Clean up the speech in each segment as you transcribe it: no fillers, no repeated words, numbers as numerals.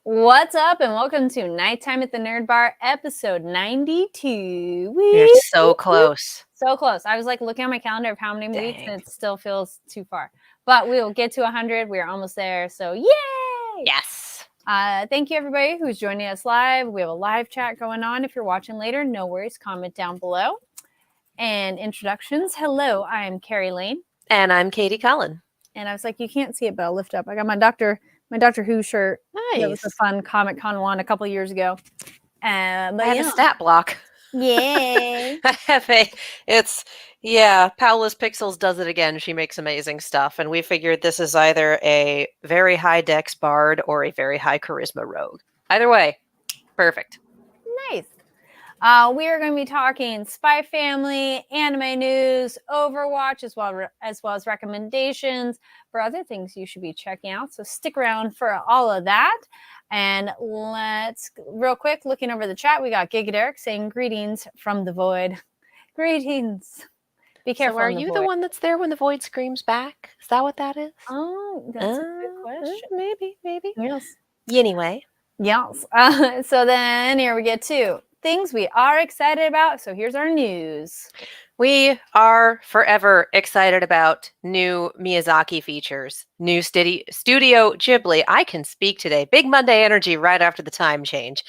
What's up, and welcome to Nighttime at the Nerd Bar, episode 92. You're so close. So close. I was like looking at my calendar of how many weeks, Dang. and it still feels too far. But we will get to 100. We are almost there. So, yay! Yes. Thank you, everybody who's joining us live. We have a live chat going on. If you're watching later, no worries. Comment down below. And introductions. Hello, I am Carrie Lane. And I'm Katie Cullen. And I was like, you can't see it, but I'll lift up. I got my Doctor Who shirt. Nice. That was a fun Comic-Con one a couple years ago. But I have a stat block. Yay. Paola's Pixels does it again. She makes amazing stuff. And we figured this is either a very high dex bard or a very high charisma rogue. Either way, perfect. Nice. We are going to be talking Spy Family, anime news, Overwatch, as well as recommendations for other things you should be checking out. So stick around for all of that. And let's, real quick, looking over the chat, we got Giga Derek saying greetings from the void. Greetings. Be careful. So are you the one that's there when the void screams back? Is that what that is? Oh, that's a good question. Maybe. Yes. Anyway. Yes. So then here we get to things we are excited about. So here's our news. We are forever excited about new Miyazaki features, new Studio Ghibli. I can speak today. Big Monday energy right after the time change.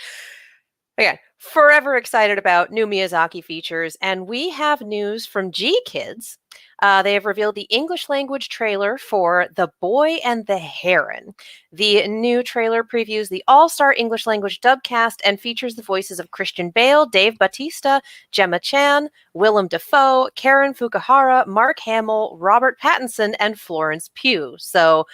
Again, forever excited about new Miyazaki features. And we have news from G-Kids. They have revealed the English language trailer for The Boy and the Heron. The new trailer previews the all-star English language dubcast and features the voices of Christian Bale, Dave Bautista, Gemma Chan, Willem Dafoe, Karen Fukuhara, Mark Hamill, Robert Pattinson, and Florence Pugh. So,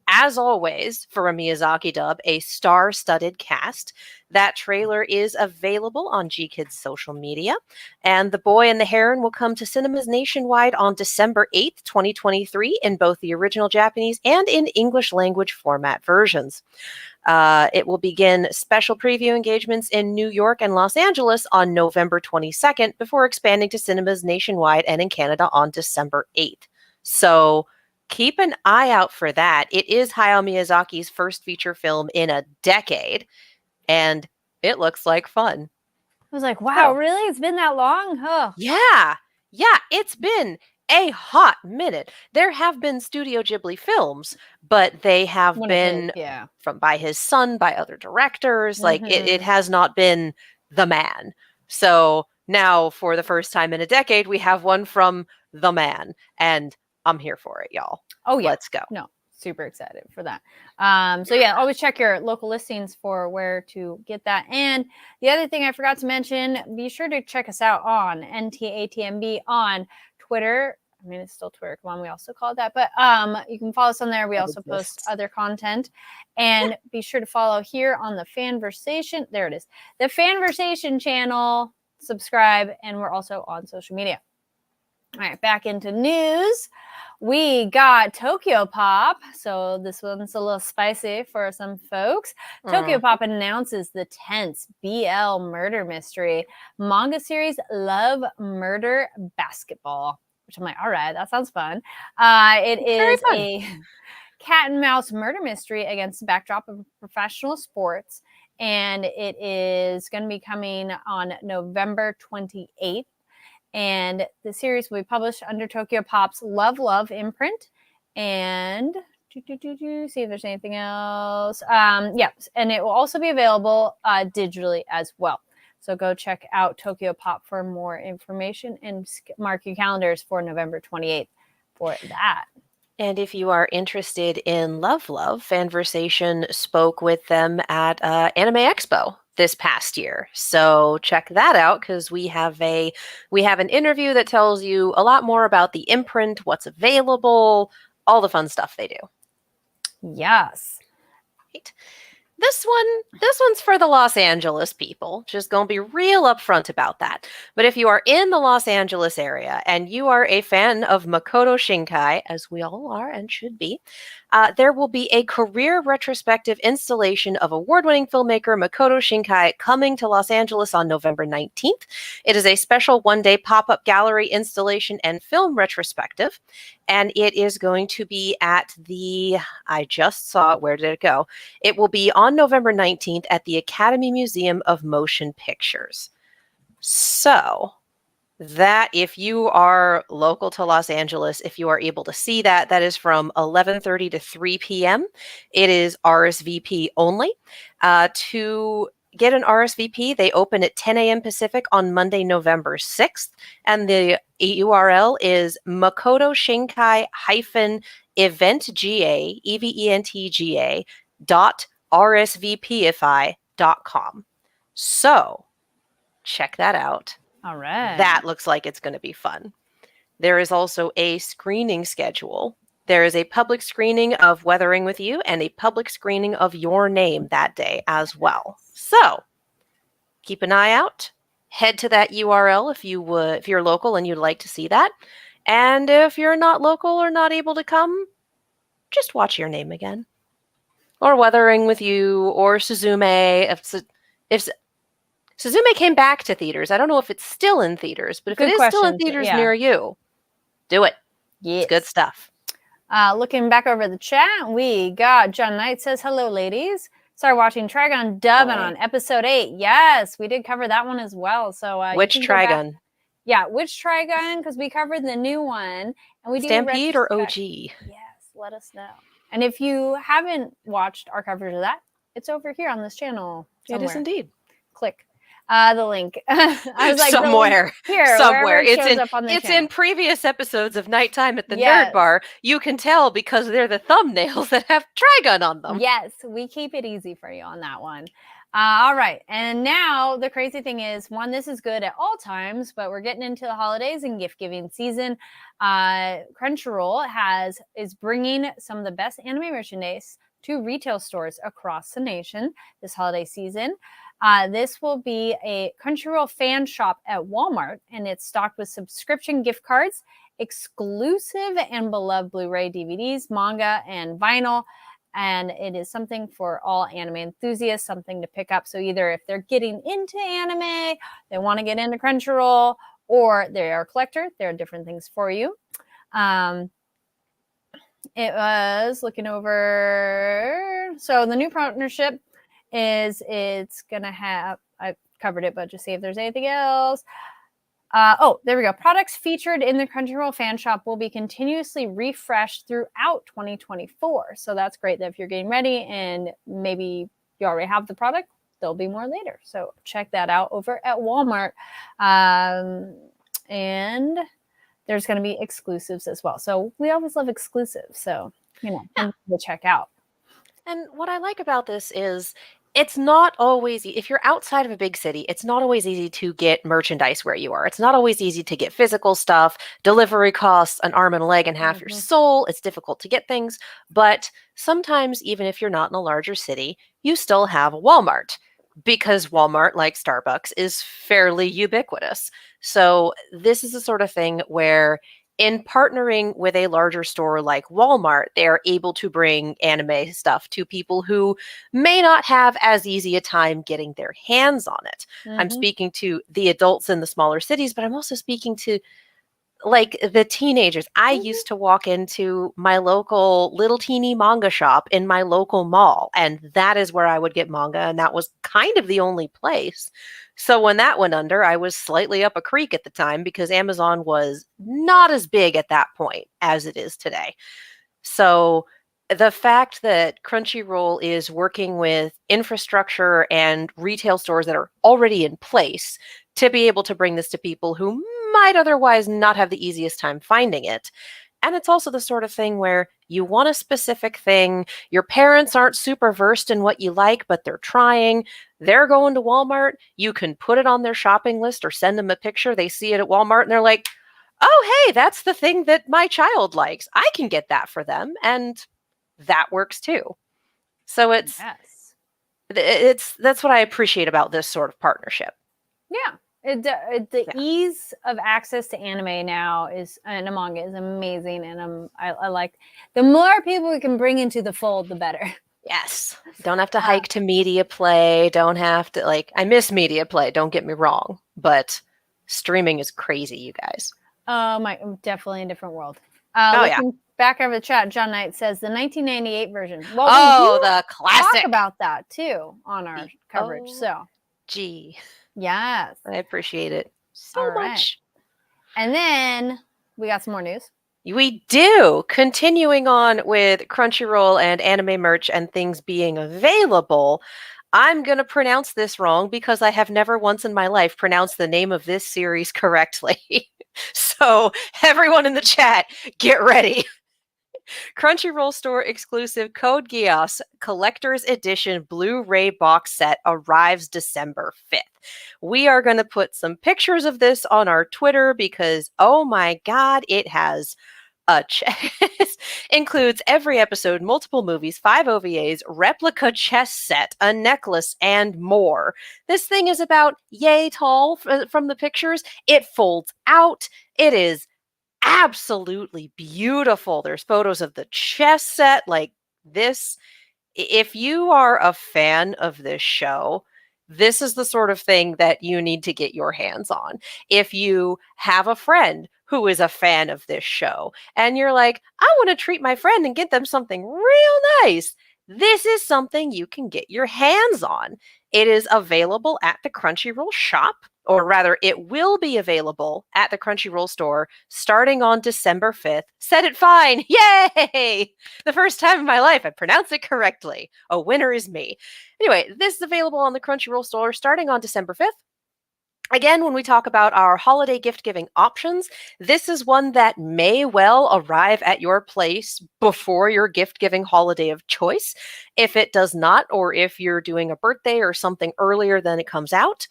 as always, for a Miyazaki dub, a star-studded cast. That trailer is available on G-Kids' social media. And The Boy and the Heron will come to cinemas nationwide on December 8th, 2023, in both the original Japanese and in English language format versions. It will begin special preview engagements in New York and Los Angeles on November 22nd, before expanding to cinemas nationwide and in Canada on December 8th. So, keep an eye out for that. It is Hayao Miyazaki's first feature film in a decade, and it looks like fun. I was like, wow, really? It's been that long? Oh. Yeah, it's been a hot minute. There have been Studio Ghibli films, but they have been by his son, by other directors. Like, it has not been the man. So now, for the first time in a decade, we have one from the man, and I'm here for it, y'all. Oh, yeah. Let's go. No, super excited for that. So yeah, always check your local listings for where to get that. And the other thing I forgot to mention, be sure to check us out on NTATMB on Twitter. I mean, it's still Twitter. Come on, we also call it that. But you can follow us on there. We also post other content. And be sure to follow here on the Fanversation. There it is. The Fanversation channel. Subscribe. And we're also on social media. All right, back into news. We got Tokyo Pop. So this one's a little spicy for some folks. Tokyo Pop announces the tense BL murder mystery manga series Love, Murder, Basketball. Which I'm like, all right, that sounds fun. It is a cat and mouse murder mystery against the backdrop of professional sports. And it is going to be coming on November 28th. And the series will be published under Tokyo Pop's Love imprint. And see if there's anything else. Yes, and it will also be available digitally as well. So go check out Tokyo Pop for more information and mark your calendars for November 28th for that. And if you are interested in Love, Fanversation spoke with them at Anime Expo this past year. So check that out, because we have an interview that tells you a lot more about the imprint, what's available, all the fun stuff they do. Yes. Right. This one's for the Los Angeles people. Just gonna be real upfront about that. But if you are in the Los Angeles area and you are a fan of Makoto Shinkai, as we all are and should be, there will be a career retrospective installation of award-winning filmmaker Makoto Shinkai coming to Los Angeles on November 19th. It is a special one-day pop-up gallery installation and film retrospective. And it is going to be at I just saw it. Where did it go? It will be on November 19th at the Academy Museum of Motion Pictures. So that if you are local to Los Angeles, if you are able to see that, that is from 11:30 to 3 p.m. It is RSVP only. To get an RSVP, they open at 10 a.m. Pacific on Monday, November 6th. And the URL is Makoto Shinkai -eventga, EVENTGA .rsvpify.com. So check that out. All right. That looks like it's going to be fun. There is also a screening schedule. There is a public screening of Weathering with You and a public screening of Your Name that day as well. So keep an eye out. Head to that URL if you're local and you'd like to see that. And if you're not local or not able to come, just watch Your Name again. Or Weathering with You or Suzume. If Suzume came back to theaters. I don't know if it's still in theaters, but if it is still in theaters near you, do it. Yes. It's good stuff. Looking back over the chat, we got John Knight says, hello, ladies. Started watching Trigun Dubbing on episode 8. Yes, we did cover that one as well. So which Trigun? Yeah, which Trigun? Because we covered the new one. And we Stampede or OG? Yes, let us know. And if you haven't watched our coverage of that, it's over here on this channel somewhere. It is indeed. Click the link. I was like, somewhere. It's in previous episodes of Nighttime at the Nerd Bar. You can tell because they're the thumbnails that have Trigun on them. Yes, we keep it easy for you on that one. All right. And now the crazy thing is, one, this is good at all times, but we're getting into the holidays and gift giving season. Crunchyroll is bringing some of the best anime merchandise to retail stores across the nation this holiday season. This will be a Crunchyroll fan shop at Walmart, and it's stocked with subscription gift cards, exclusive and beloved Blu-ray DVDs, manga, and vinyl. And it is something for all anime enthusiasts, something to pick up. So either if they're getting into anime, they want to get into Crunchyroll, or they are a collector, there are different things for you. It was looking over. So the new partnership it's gonna have, I covered it, but just see if there's anything else. There we go. Products featured in the Crunchyroll fan shop will be continuously refreshed throughout 2024. So that's great that if you're getting ready and maybe you already have the product, there'll be more later. So check that out over at Walmart. And there's going to be exclusives as well. So we always love exclusives. So, to check out. And what I like about this is it's not always, if you're outside of a big city, it's not always easy to get merchandise where you are. It's not always easy to get physical stuff. Delivery costs an arm and a leg and half your soul. It's difficult to get things. But sometimes, even if you're not in a larger city, you still have a Walmart, because Walmart, like Starbucks, is fairly ubiquitous. So this is the sort of thing where, in partnering with a larger store like Walmart, they are able to bring anime stuff to people who may not have as easy a time getting their hands on it. I'm speaking to the adults in the smaller cities, but I'm also speaking to like the teenagers. I used to walk into my local little teeny manga shop in my local mall, and that is where I would get manga, and that was kind of the only place. So when that went under, I was slightly up a creek at the time because Amazon was not as big at that point as it is today. So the fact that Crunchyroll is working with infrastructure and retail stores that are already in place to be able to bring this to people who might otherwise not have the easiest time finding it. And it's also the sort of thing where you want a specific thing. Your parents aren't super versed in what you like, but they're trying. They're going to Walmart. You can put it on their shopping list or send them a picture. They see it at Walmart and they're like, oh, hey, that's the thing that my child likes. I can get that for them. And that works too. So that's what I appreciate about this sort of partnership. Yeah. Ease of access to anime now and manga is amazing, and I like the more people we can bring into the fold, the better. Yes, don't have to hike to Media Play. Don't have to I miss Media Play. Don't get me wrong, but streaming is crazy, you guys. Definitely a different world. Oh, yeah. Looking back over the chat, John Knight says the 1998 version. Well, Oh, we do the classic. talk about that too on our coverage. Oh, So, gee, yes. I appreciate it so All right. much. And then we got some more news. We do. Continuing on with Crunchyroll and anime merch and things being available, I'm going to pronounce this wrong because I have never once in my life pronounced the name of this series correctly. So, everyone in the chat, get ready. Crunchyroll Store exclusive Code Geass Collector's Edition Blu-ray box set arrives December 5th. We are going to put some pictures of this on our Twitter because, oh my god, it has a chess. Includes every episode, multiple movies, 5 OVAs, replica chess set, a necklace, and more. This thing is about yay tall from the pictures. It folds out. It is absolutely beautiful. There's photos of the chess set like this. If you are a fan of this show, this is the sort of thing that you need to get your hands on. If you have a friend who is a fan of this show and you're like, I want to treat my friend and get them something real nice, this is something you can get your hands on. It is available at the Crunchyroll shop, or rather, it will be available at the Crunchyroll store starting on December 5th. Said it fine. Yay! The first time in my life I pronounced it correctly. A winner is me. Anyway, this is available on the Crunchyroll store starting on December 5th. Again, when we talk about our holiday gift giving options, this is one that may well arrive at your place before your gift giving holiday of choice. If it does not, or if you're doing a birthday or something earlier than it comes out,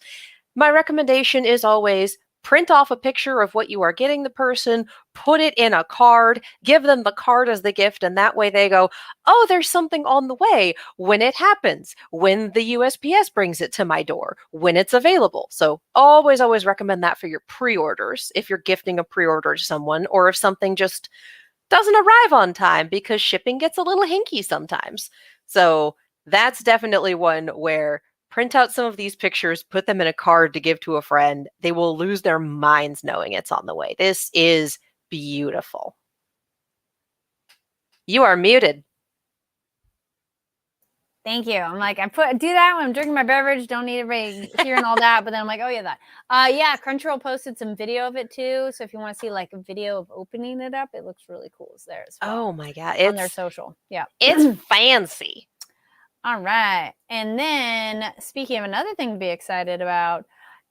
my recommendation is always print off a picture of what you are getting the person, put it in a card, give them the card as the gift, and that way they go, oh, there's something on the way when it happens, when the USPS brings it to my door, when it's available. So always, always recommend that for your pre-orders if you're gifting a pre-order to someone, or if something just doesn't arrive on time because shipping gets a little hinky sometimes. So that's definitely one where print out some of these pictures, put them in a card to give to a friend. They will lose their minds knowing it's on the way. This is beautiful. You are muted. Thank you. I'm like, do that when I'm drinking my beverage. Don't need everybody hearing all that. But then I'm like, oh yeah, that. Yeah, Crunchyroll posted some video of it too. So if you want to see like a video of opening it up, it looks really cool. It's there as well. Oh my god, on their social. Yeah, it's fancy. All right. And then speaking of another thing to be excited about,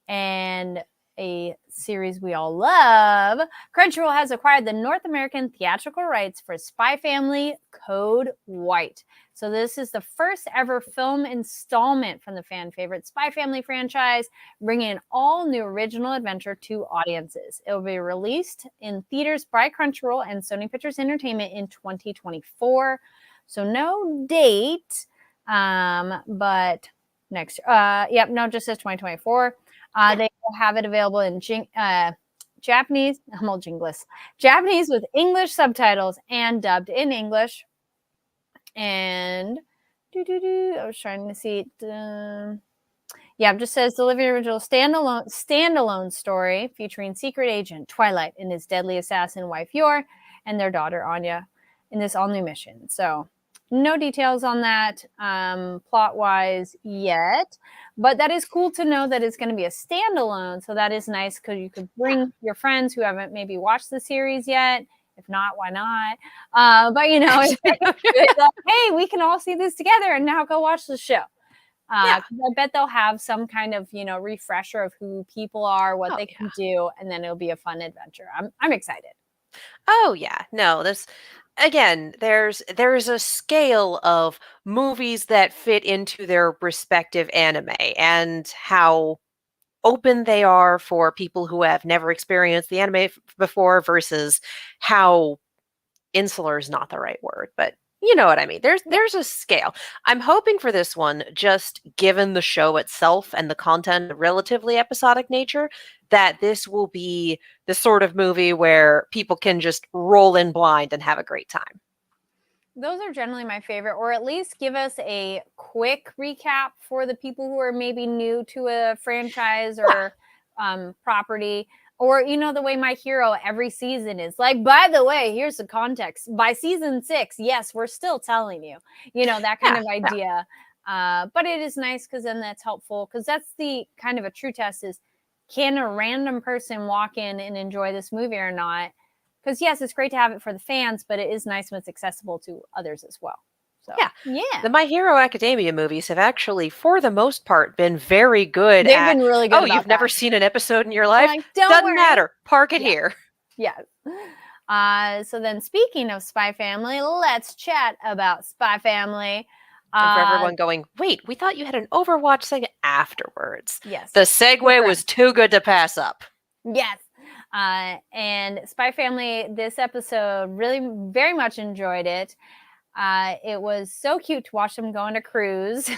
and a series we all love, Crunchyroll has acquired the North American theatrical rights for Spy Family Code White. So this is the first ever film installment from the fan favorite Spy Family franchise, bringing an all new original adventure to audiences. It will be released in theaters by Crunchyroll and Sony Pictures Entertainment in 2024. So no date. But next, no, just says 2024. They will have it available in Japanese, I'm all jingless, Japanese with English subtitles and dubbed in English. And I was trying to see it. It just says the living original standalone story featuring secret agent Twilight and his deadly assassin wife Yor and their daughter Anya in this all new mission. So no details on that plot-wise yet, but that is cool to know that it's going to be a standalone. So that is nice because you could bring your friends who haven't maybe watched the series yet. If not, why not? But it's like, hey, we can all see this together and now go watch the show. I bet they'll have some kind of refresher of who people are, what they can do, and then it'll be a fun adventure. I'm excited. Oh yeah, no, this. Again, there's a scale of movies that fit into their respective anime and how open they are for people who have never experienced the anime before versus how insular is not the right word, but you know what I mean. There's a scale. I'm hoping for this one, just given the show itself and the content, the relatively episodic nature, that this will be the sort of movie where people can just roll in blind and have a great time. Those are generally my favorite, or at least give us a quick recap for the people who are maybe new to a franchise or property. Or, the way My Hero every season is like, by the way, here's the context. By season 6, yes, we're still telling you, that kind Yeah, of idea. But it is nice because then that's helpful, because that's the kind of a true test is, can a random person walk in and enjoy this movie or not? Because yes, it's great to have it for the fans, but it is nice when it's accessible to others as well. So, yeah. The My Hero Academia movies have actually, for the most part, been very good They've been really good oh, about you've never that. seen an episode in your life? Like, don't Doesn't worry. matter. Park it Yeah. here. Yes. So then, speaking of Spy Family, let's chat about Spy Family. And for everyone going, wait, we thought you had an Overwatch segment afterwards. Yes. The segue was too good to pass up. Yes. And Spy Family, this episode, really very much enjoyed it. It was so cute to watch them go on a cruise.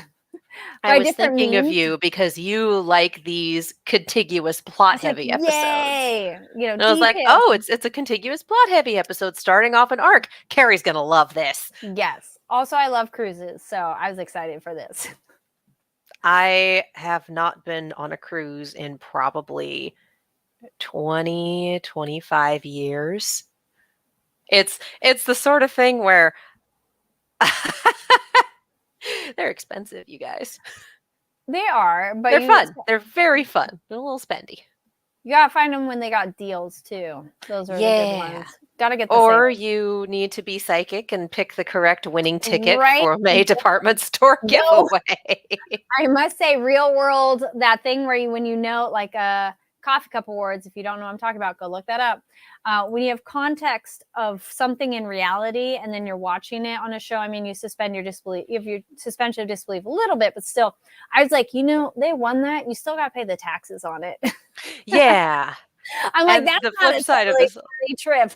I was thinking of you because you like these contiguous plot-heavy episodes. Yay! And I was like, oh, it's a contiguous plot-heavy episode starting off an arc. Carrie's gonna love this. Yes. Also, I love cruises, so I was excited for this. I have not been on a cruise in probably 20, 25 years. It's the sort of thing where they're expensive, you guys. They are, but they're fun. They're very fun. They're a little spendy. You gotta find them when they got deals too. Those are the good ones. Gotta get the or savings. You need to be psychic and pick the correct winning ticket for a department store giveaway. I must say, Real World, that thing where you, when like a Coffee Cup Awards, if you don't know what I'm talking about, go look that up. When you have context of something in reality and then you're watching it on a show, I mean, you suspend your disbelief. You have your suspension of disbelief a little bit, but still, I was like, they won that. You still got to pay the taxes on it. Yeah. I'm like, that's the flip side of this trip.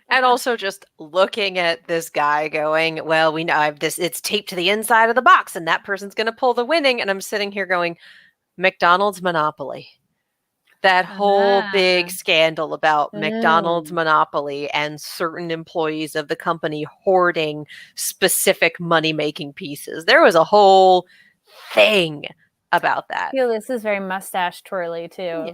And also just looking at this guy going, well, we know it's taped to the inside of the box and that person's going to pull the winning. And I'm sitting here going, McDonald's monopoly. That whole big scandal about McDonald's monopoly and certain employees of the company hoarding specific money-making pieces. There was a whole thing about that. I feel this is very mustache twirly too.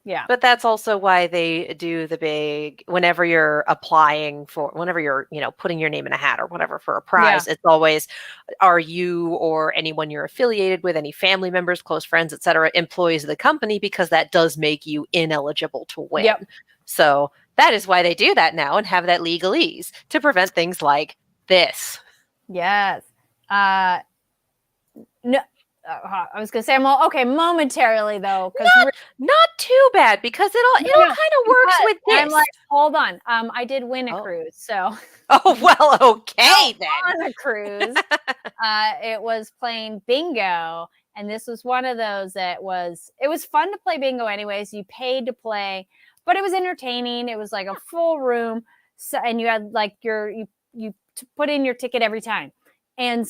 Yeah. But that's also why they do the big, whenever you're applying whenever you're, putting your name in a hat or whatever for a prize, it's always, are you or anyone you're affiliated with, any family members, close friends, etc., employees of the company, because that does make you ineligible to win. Yep. So that is why they do that now and have that legalese to prevent things like this. Yes. No. I was gonna say, okay, momentarily though, because not too bad, because it all kind of works with this. I'm like, hold on, I did win a cruise, so. Oh well, okay then. On a cruise, it was playing bingo, and this was one of those it was fun to play bingo. Anyways, you paid to play, but it was entertaining. It was like a full room, so and you had like you put in your ticket every time, and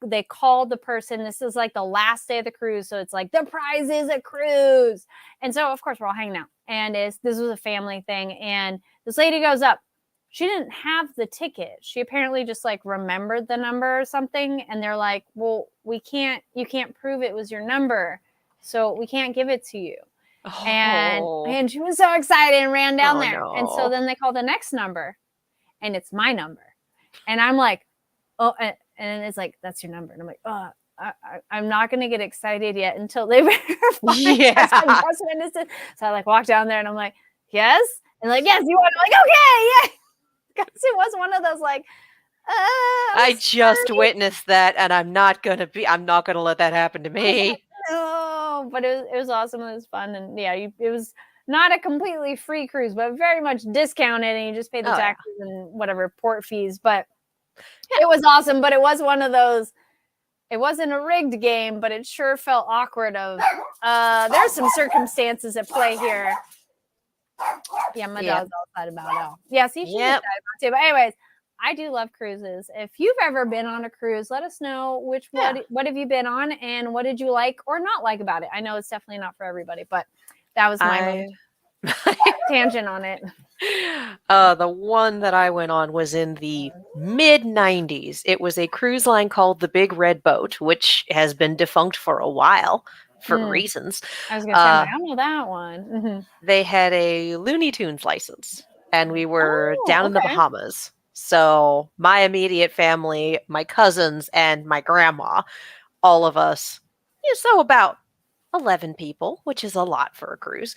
they called the person. This is like the last day of the cruise. So it's like, the prize is a cruise. And so, of course, we're all hanging out. And this was a family thing. And this lady goes up. She didn't have the ticket. She apparently just like remembered the number or something. And they're like, well, you can't prove it was your number. So we can't give it to you. Oh. And she was so excited and ran down there. No. And so then they call the next number. And it's my number. And I'm like, oh, and it's like, that's your number. And I'm like, oh, I'm not going to get excited yet until they verify. Yeah. So I like walk down there and I'm like, yes. And like, yes, you want? I'm like, okay, yeah. Because it was one of those like, I just witnessed that, and I'm not going to let that happen to me. No, but it was awesome. It was fun. And yeah, it was not a completely free cruise, but very much discounted. And you just pay the taxes and whatever port fees. But it was awesome, but it was one of those, it wasn't a rigged game, but it sure felt awkward of, there's some circumstances at play here. Yeah, my dog's all excited about it. Yeah, see, she's excited about it too. But anyways, I do love cruises. If you've ever been on a cruise, let us know what have you been on and what did you like or not like about it. I know it's definitely not for everybody, but that was my tangent on it. The one that I went on was in the mid-90s. It was a cruise line called the Big Red Boat, which has been defunct for a while. for Mm. reasons. I was gonna say, I'm like, I don't know that one. Mhm. They had a Looney Tunes license, and we were Oh, down in the okay. Bahamas. So my immediate family, my cousins, and my grandma, all of us, so about 11 people, which is a lot for a cruise.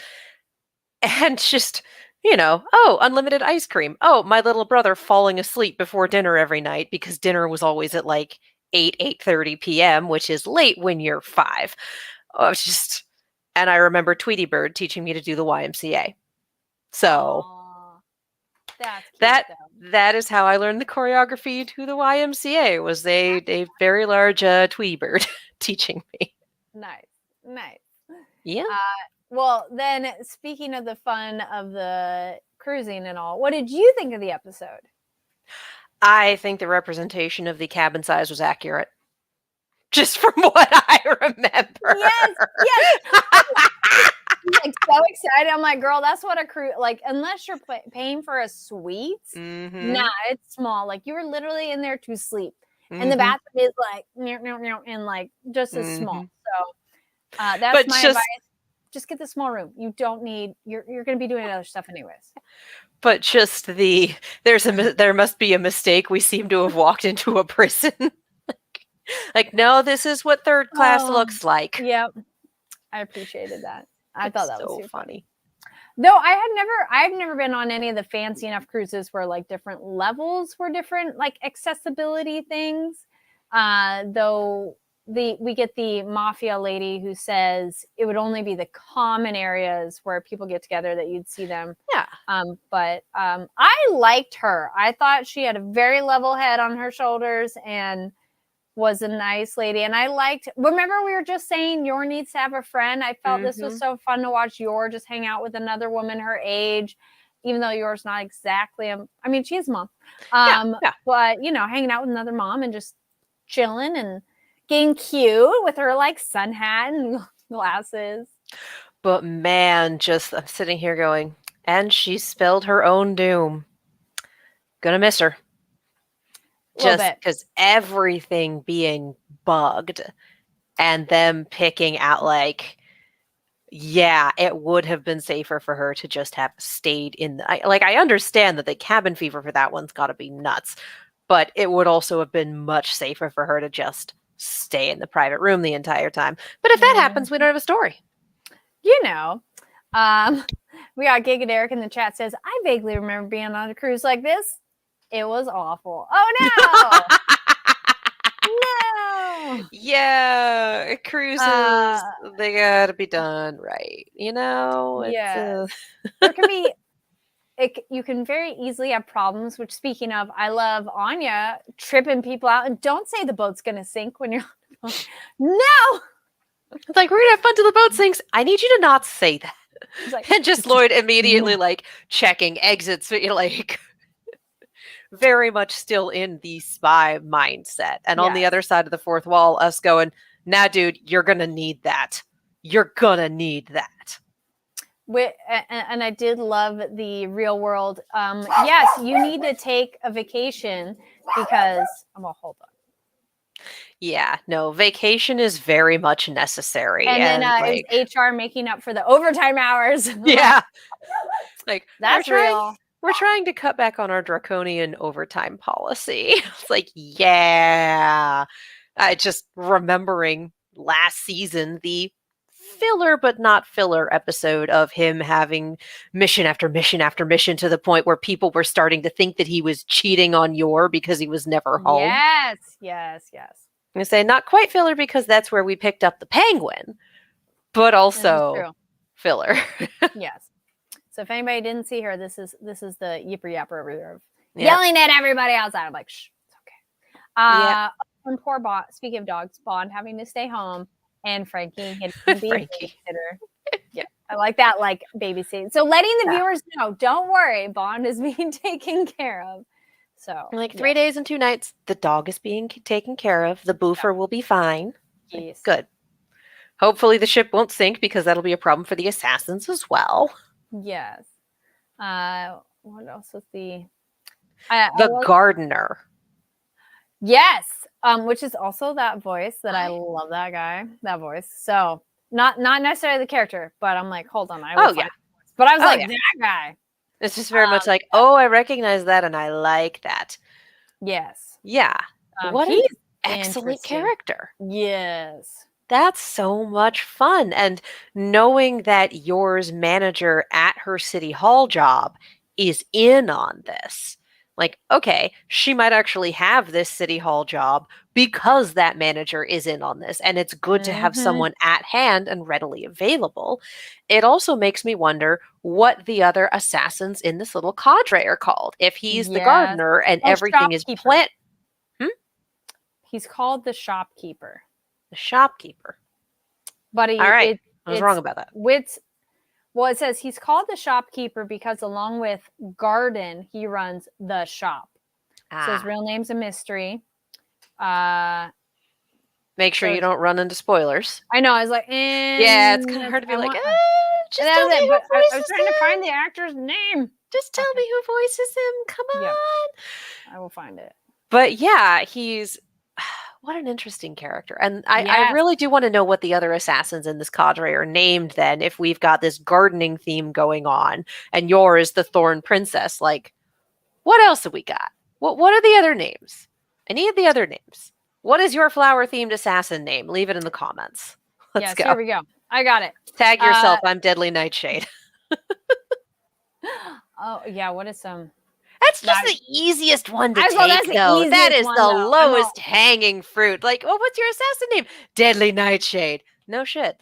And just, oh, unlimited ice cream. Oh, my little brother falling asleep before dinner every night because dinner was always at like 8:30 p.m., which is late when you're 5. Oh, it's just, and I remember Tweety Bird teaching me to do the YMCA. So Aw, that's cute that though. that is how I learned the choreography to the YMCA, was a very large Tweety Bird teaching me. Nice, nice. Yeah. Well, then speaking of the fun of the cruising and all, what did you think of the episode? I think the representation of the cabin size was accurate. Just from what I remember. Yes, yes. I'm like so excited. I'm like, girl, that's what a cruise like. Unless you're paying for a suite, nah, it's small. Like you were literally in there to sleep, and the bathroom is like, and like just as small. So that's But my just advice. Just get the small room. You don't need. You're going to be doing other stuff anyways. but just there must be a mistake. We seem to have walked into a prison. Like, no, this is what third class looks like. Yep, I appreciated that. I thought that was so super funny. No, I've never been on any of the fancy enough cruises where like different levels were different, like accessibility things. Though we get the mafia lady who says it would only be the common areas where people get together that you'd see them. Yeah. But I liked her. I thought she had a very level head on her shoulders and was a nice lady. And I liked, remember we were just saying Yor needs to have a friend. I felt this was so fun to watch Yor just hang out with another woman her age, even though Yor's not exactly, I mean, she's a mom. Yeah. But, hanging out with another mom and just chilling and getting cute with her like sun hat and glasses. But man, I'm sitting here going, and she spelled her own doom. Gonna miss her. Just because everything being bugged and them picking out like, yeah, it would have been safer for her to just have stayed in I understand that the cabin fever for that one's got to be nuts, but it would also have been much safer for her to just stay in the private room the entire time. But if that happens, we don't have a story. We got Giga Derek in the chat says, I vaguely remember being on a cruise like this. It was awful. Oh no. No. Yeah, cruises, they gotta be done right. Yeah. There can be you can very easily have problems, which speaking of, I love Anya tripping people out, and don't say the boat's gonna sink when you're on the boat. No. It's like, we're gonna have fun till the boat sinks. I need you to not say that. Like, and just Lloyd immediately like checking exits, like very much still in the spy mindset. And on the other side of the fourth wall, us going, nah, dude, you're gonna need that. You're gonna need that. And I did love the real world. Yes, you need to take a vacation because hold on. Yeah, no, vacation is very much necessary. And then it's HR making up for the overtime hours. Yeah. Like, that's real. We're trying to cut back on our draconian overtime policy. It's like, yeah. Just remembering last season, the filler but not filler episode of him having mission after mission after mission to the point where people were starting to think that he was cheating on Yor because he was never home. Yes. I'm going to say not quite filler because that's where we picked up the penguin, but also filler. Yes. So if anybody didn't see her, this is the yipper yapper over there of yelling at everybody outside. I'm like, shh, it's okay. And poor Bond, speaking of dogs, Bond having to stay home and Frankie had to be babysitter. Yeah, I like that, like babysitting. So letting the viewers know, don't worry, Bond is being taken care of. So like 3 days and 2 nights, the dog is being taken care of. The boofer will be fine. Yes. Good. Hopefully the ship won't sink because that'll be a problem for the assassins as well. Yes. What else was the gardener? Yes. Which is also that voice that I love that guy, that voice. So Not necessarily the character, but I'm like, hold on, I will Oh, find yeah. the voice. But I was Oh, like, yeah. that guy. It's just very much like, oh, I recognize that and I like that. Yes. Yeah. What an He's excellent interesting. character. Yes. That's so much fun. And knowing that yours manager at her city hall job is in on this. Like, okay, she might actually have this city hall job because that manager is in on this. And it's good to have Mhm. someone at hand and readily available. It also makes me wonder what the other assassins in this little cadre are called. If he's the Yes. gardener and Oh, everything is shopkeeper. plant, He's called the shopkeeper. the shopkeeper. But All right. I was wrong about that. Well, it says he's called the shopkeeper because along with Garden, he runs the shop. So his Ah. real name's a mystery. Make sure So you don't run into spoilers. I know. I was like, Yeah, it's kind of hard to be I like, want- just that tell was me it, who but I was voices trying to him. find the actor's name. Just tell Okay. me who voices him. Come on. Yep. I will find it. But yeah, he's what an interesting character. And I Yes. really do want to know what the other assassins in this cadre are named then if we've got this gardening theme going on and yours the Thorn Princess. Like, what else have we got? What are the other names? Any of the other names? What is your flower themed assassin name? Leave it in the comments. Let's Yes, go. here we go. I got it. Tag yourself. I'm Deadly Nightshade. Oh yeah, what is That's just the easiest one to I was like, take, that's the though. That easiest is one, the though. I know. lowest hanging fruit. Like, oh, what's your assassin name? Deadly Nightshade. No shit.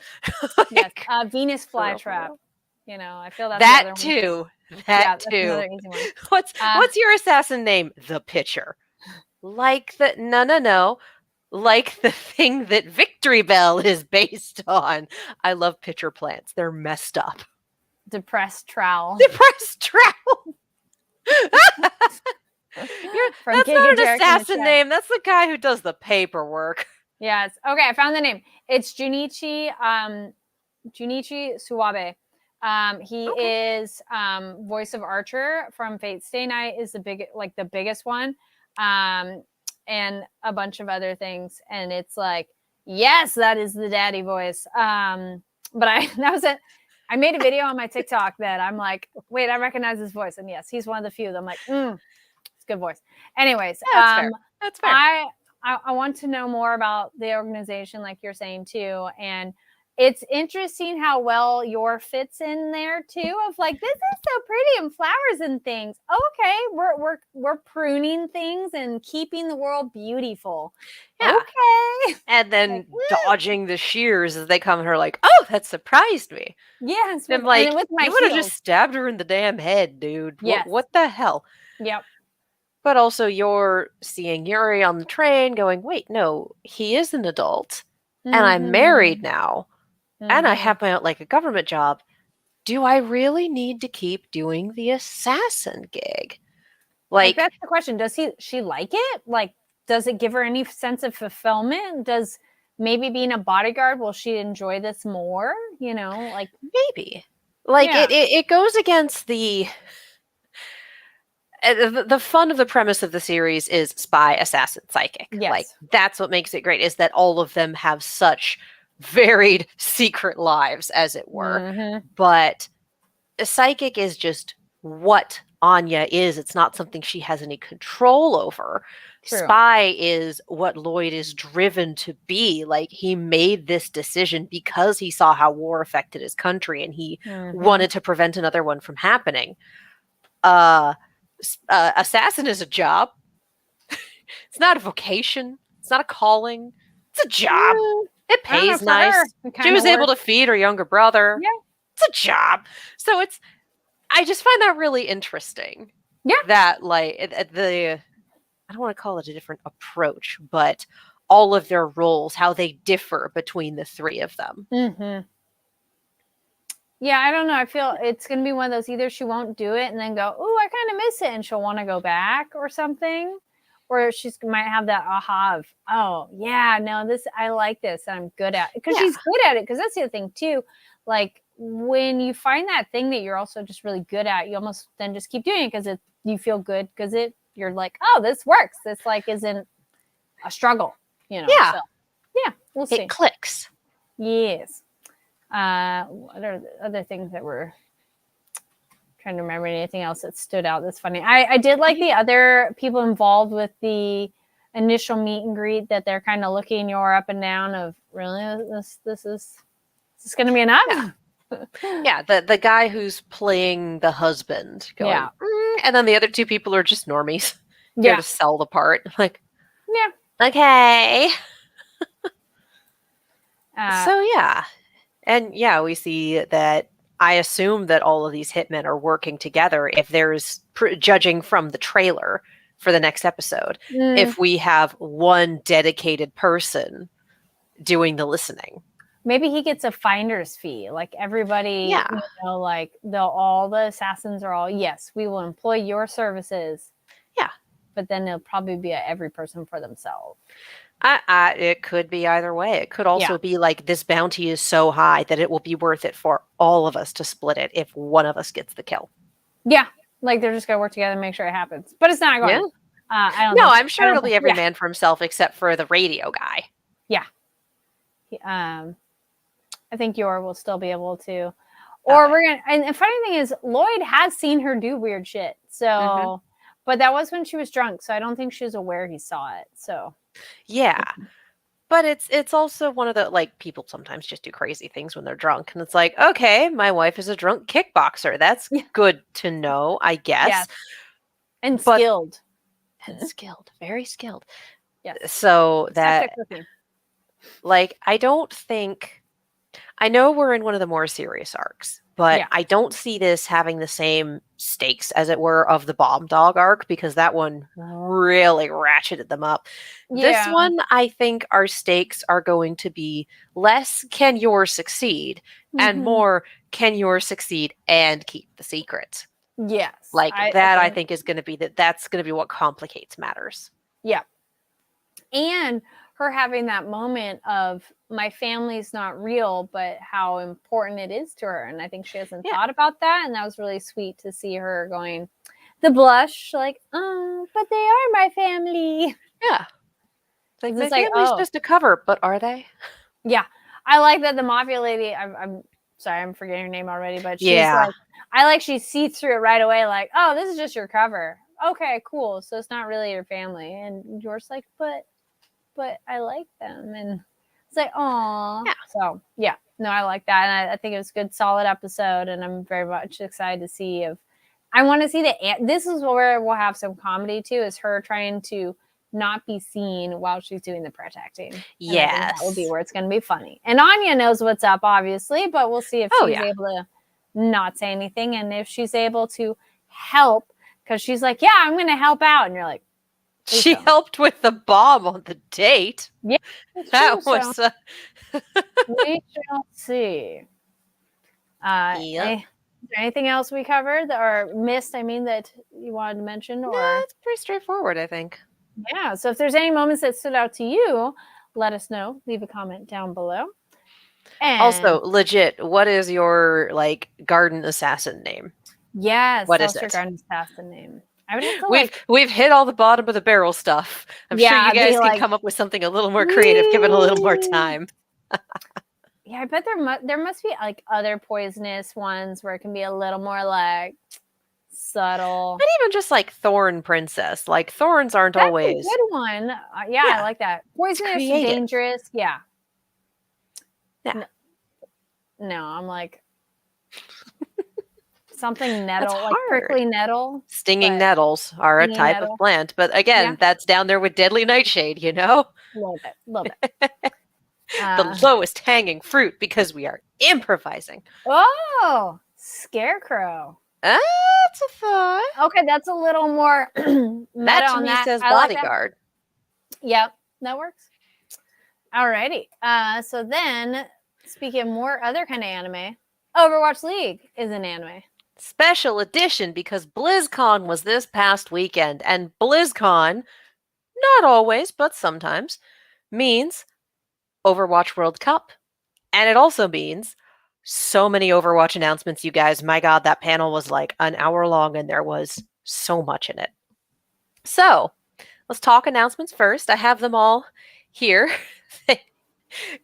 Yes, Like, Venus for real, for flytrap. real. You know, I feel that's That the other one. too. Yeah, That that's another too. easy one. What's your assassin name? The Pitcher. Like the no. Like the thing that Victory Bell is based on. I love pitcher plants. They're messed up. Depressed trowel. Depressed trowel. From That's Giga not an Jerk in the assassin chat. name. That's the guy who does the paperwork. Yes. Okay, I found the name. It's Junichi Suwabe. He is voice of Archer from Fate Stay Night is the biggest one. And a bunch of other things. And it's like, yes, that is the daddy voice. But I made a video on my TikTok that I'm like, wait, I recognize his voice. And yes, he's one of the few that I'm like, it's a good voice. Anyways, Yeah, that's fair. I want to know more about the organization, like you're saying too. And it's interesting how well your fits in there too. Of like, this is so pretty and flowers and things. Okay, we're pruning things and keeping the world beautiful. Yeah. Okay. And then dodging the shears as they come at her, like, oh, that surprised me. Yes. I'm like, with my you would have heels. just stabbed her in the damn head, dude. Yes. What the hell? Yep. But also, you're seeing Yuri on the train, going, wait, no, he is an adult, and I'm married now. And I have my like a government job. Do I really need to keep doing the assassin gig? Like that's the question. Does she like it? Like, does it give her any sense of fulfillment? Does maybe being a bodyguard, will she enjoy this more? You know, like maybe. Like Yeah. it goes against the fun of the premise of the series is spy, assassin, psychic. Yes. Like that's what makes it great is that all of them have such varied secret lives, as it were. Mhm. But a psychic is just what Anya is. It's not something she has any control over. True. Spy is what Lloyd is driven to be. Like he made this decision because he saw how war affected his country and he wanted to prevent another one from happening. Assassin is a job. It's not a vocation. It's not a calling. It's a job. It pays nice. She was able to feed her younger brother. Yeah. It's a job. So I just find that really interesting. Yeah. That like I don't want to call it a different approach, but all of their roles, how they differ between the three of them. Mm-hmm. Yeah, I don't know. I feel it's going to be one of those, either she won't do it and then go, oh, I kind of miss it. And she'll want to go back or something. Or she might have that aha of, oh, yeah, no, I like this and I'm good at it. Because she's good at it. Because that's the other thing, too. Like, when you find that thing that you're also just really good at, you almost then just keep doing it because you feel good because you're like, oh, this works. This, like, isn't a struggle, you know? Yeah. So, yeah, we'll see. It clicks. Yes. What are the other things that were trying to remember anything else that stood out that's funny? I did like the other people involved with the initial meet and greet that they're kind of looking you up and down of really this is going to be enough. Yeah, the guy who's playing the husband going, Yeah. And then the other two people are just normies here Yeah. to sell the part. Like, Yeah. okay. So yeah. And yeah, we see that I assume that all of these hitmen are working together if there's judging from the trailer for the next episode. If we have one dedicated person doing the listening. Maybe he gets a finder's fee. Like everybody, like all the assassins are all, yes, we will employ your services. Yeah. But then it'll probably be every person for themselves. It could be either way. It could also be like this bounty is so high that it will be worth it for all of us to split it if one of us gets the kill. Yeah. Like they're just going to work together and make sure it happens. But it's not going to. I'm sure it'll be every man for himself except for the radio guy. Yeah. I think Yor will still be able to. Or we're going to. And the funny thing is, Lloyd has seen her do weird shit. So, but that was when she was drunk. So I don't think she was aware he saw it. So. Yeah. But it's also one of the, like, people sometimes just do crazy things when they're drunk. And it's like, okay, my wife is a drunk kickboxer. That's good to know, I guess. Yes. And skilled. And skilled. Very skilled. Yes. So that, like, I know we're in one of the more serious arcs, but I don't see this having the same stakes, as it were, of the Bomb Dog arc, because that one really ratcheted them up. Yeah. This one, I think our stakes are going to be less, can Yor succeed, and more, can Yor succeed and keep the secret? Yes. Like, I think is going to be that's going to be what complicates matters. Yeah. And her having that moment of, my family's not real, but how important it is to her. And I think she hasn't thought about that. And that was really sweet to see her going, the blush, like, oh, but they are my family. Yeah. Like, my family's just a cover, but are they? Yeah. I like that the mafia lady, I'm sorry, I'm forgetting her name already, but she's like, she sees through it right away, like, oh, this is just your cover. Okay, cool. So it's not really your family. And Yor's like, but I like them. And it's like, oh, so no, I like that, and I think it was a good, solid episode, and I'm very much excited to see I want to see this is where we'll have some comedy too, is her trying to not be seen while she's doing the protecting. Yes, that will be where it's going to be funny. And Anya knows what's up, obviously, but we'll see if she's able to not say anything, and if she's able to help, because she's like, yeah, I'm going to help out, and you're like, she helped with the bomb on the date. Yeah, that was. We shall see. Is there anything else we covered or missed? I mean, that you wanted to mention, or no, it's pretty straightforward, I think. Yeah. So if there's any moments that stood out to you, let us know. Leave a comment down below. And also, legit, what is your garden assassin name? Yes. What is your garden assassin name? I would have to we've hit all the bottom of the barrel stuff. I'm sure you guys can come up with something a little more creative, given a little more time. Yeah, I bet there must be other poisonous ones where it can be a little more subtle. Not even just Thorn Princess. Thorns aren't always a good one. I like that. Poisonous, dangerous. Yeah. Yeah. No, I'm like. Something nettle, prickly nettle. Stinging nettles are a type of plant. But again, that's down there with deadly nightshade, Love it. The lowest hanging fruit, because we are improvising. Oh, Scarecrow. That's a thought. Okay, that's a little more meta that to on me that. says bodyguard. Yep, that works. Alrighty. So then, speaking of more other kind of anime, Overwatch League is an anime. Special edition, because BlizzCon was this past weekend, and BlizzCon, not always, but sometimes, means Overwatch World Cup. And it also means so many Overwatch announcements, you guys. My God, that panel was an hour long, and there was so much in it. So, let's talk announcements first. I have them all here.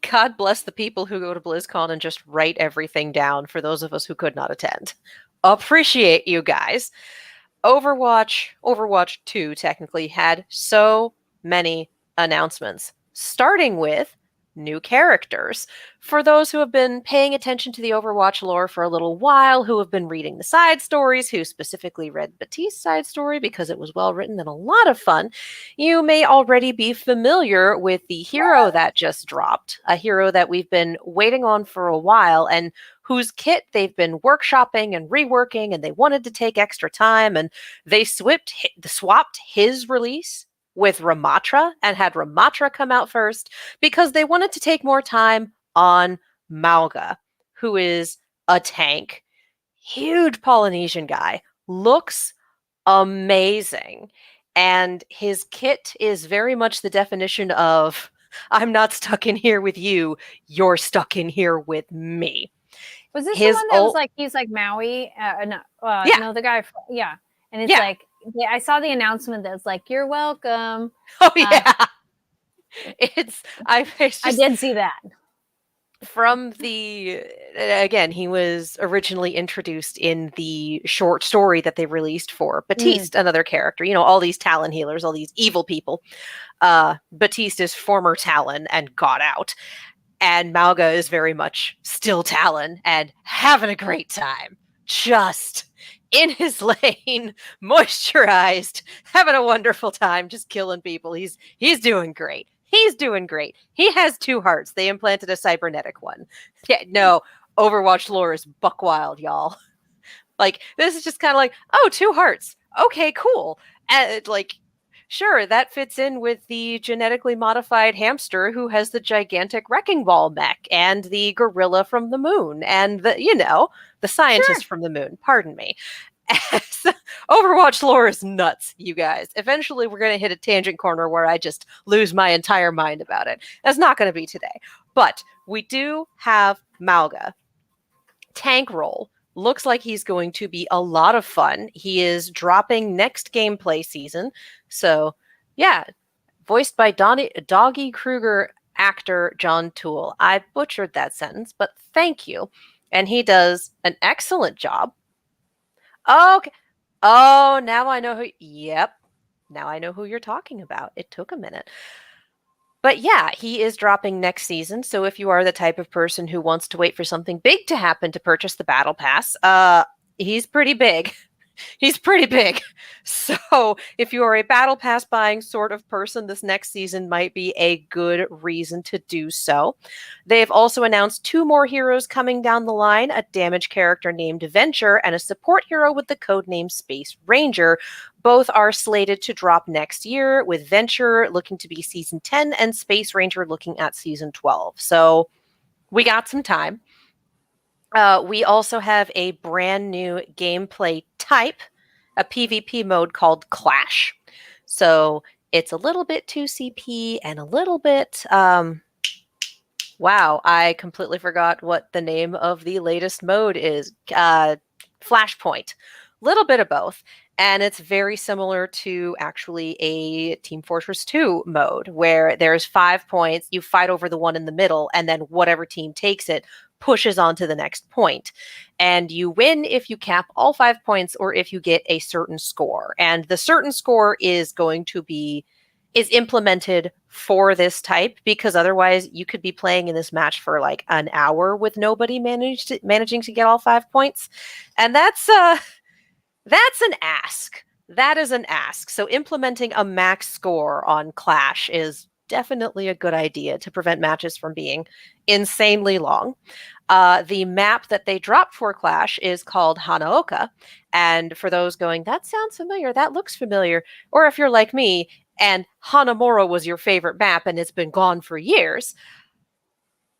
God bless the people who go to BlizzCon and just write everything down for those of us who could not attend. Appreciate you guys. Overwatch 2 technically had so many announcements, starting with new characters. For those who have been paying attention to the Overwatch lore for a little while, who have been reading the side stories, who specifically read Batiste's side story because it was well written and a lot of fun, you may already be familiar with the hero that just dropped, a hero that we've been waiting on for a while and whose kit they've been workshopping and reworking, and they wanted to take extra time, and they swapped his release with Ramatra and had Ramatra come out first because they wanted to take more time on Malga, who is a tank, huge Polynesian guy, looks amazing. And his kit is very much the definition of I'm not stuck in here with you, you're stuck in here with me. Was this the one that was like, he's like Maui? No, the guy, yeah. And it's like, I saw the announcement that was like, you're welcome. Oh, yeah. I did see that. From again, he was originally introduced in the short story that they released for Batiste, another character. You know, all these Talon healers, all these evil people. Batiste is former Talon and got out. And Malga is very much still Talon and having a great time. Just in his lane, moisturized, having a wonderful time, just killing people. He's doing great. He's doing great. He has 2 hearts. They implanted a cybernetic one. Yeah, no, Overwatch lore is buck wild, y'all. Like, this is just kind of like, oh, 2 hearts. Okay, cool. And like, sure, that fits in with the genetically modified hamster who has the gigantic wrecking ball mech and the gorilla from the moon and the scientist from the moon. Pardon me. Overwatch lore is nuts, you guys. Eventually, we're going to hit a tangent corner where I just lose my entire mind about it. That's not going to be today. But we do have Malga. Tank role. Looks like he's going to be a lot of fun. He is dropping next gameplay season. So, yeah, voiced by Doggy Kruger actor John Toole. I butchered that sentence, but thank you. And he does an excellent job. Okay. Oh, now I know who. Yep. Now I know who you're talking about. It took a minute. But yeah, he is dropping next season. So if you are the type of person who wants to wait for something big to happen to purchase the Battle Pass, he's pretty big. He's pretty big. So if you are a Battle Pass buying sort of person, this next season might be a good reason to do so. They've also announced 2 more heroes coming down the line, a damage character named Venture and a support hero with the codename Space Ranger. Both are slated to drop next year, with Venture looking to be season 10 and Space Ranger looking at season 12. So we got some time. We also have a brand new gameplay type, a PvP mode called Clash. So it's a little bit 2CP and a little bit... wow, I completely forgot what the name of the latest mode is. Flashpoint. Little bit of both. And it's very similar to actually a Team Fortress 2 mode where there's 5 points, you fight over the one in the middle, and then whatever team takes it pushes on to the next point. And you win if you cap all 5 points or if you get a certain score. And the certain score is implemented for this type, because otherwise you could be playing in this match for like an hour with nobody managing to get all 5 points. And that's an ask. That is an ask. So implementing a max score on Clash is definitely a good idea to prevent matches from being insanely long. The map that they dropped for Clash is called Hanaoka. And for those going, that sounds familiar, that looks familiar, or if you're like me and Hanamura was your favorite map and it's been gone for years,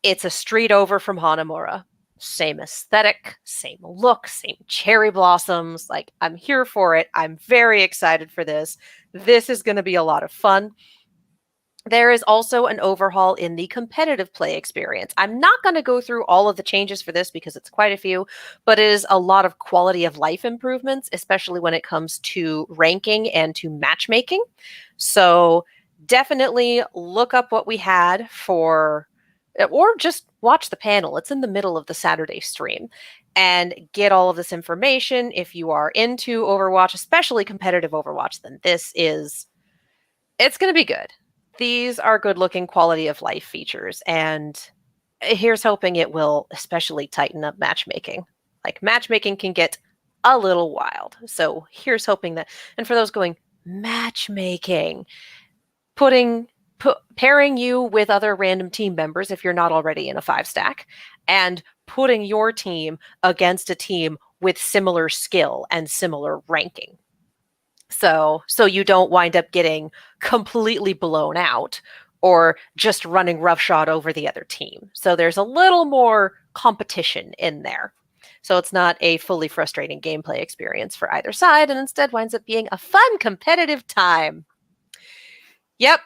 it's a street over from Hanamura. Same aesthetic, same look, same cherry blossoms. Like, I'm here for it. I'm very excited for this. This is going to be a lot of fun. There is also an overhaul in the competitive play experience. I'm not going to go through all of the changes for this because it's quite a few, but it is a lot of quality of life improvements, especially when it comes to ranking and to matchmaking. So definitely look up what we had for or just watch the panel. It's in the middle of the Saturday stream, and get all of this information. If you are into Overwatch, especially competitive Overwatch, then it's going to be good. These are good looking quality of life features, and here's hoping it will especially tighten up matchmaking. Like, matchmaking can get a little wild. So here's hoping that, and for those going, matchmaking, pairing you with other random team members if you're not already in a 5-stack, and putting your team against a team with similar skill and similar ranking. So you don't wind up getting completely blown out or just running roughshod over the other team. So there's a little more competition in there. So it's not a fully frustrating gameplay experience for either side, and instead winds up being a fun competitive time. Yep.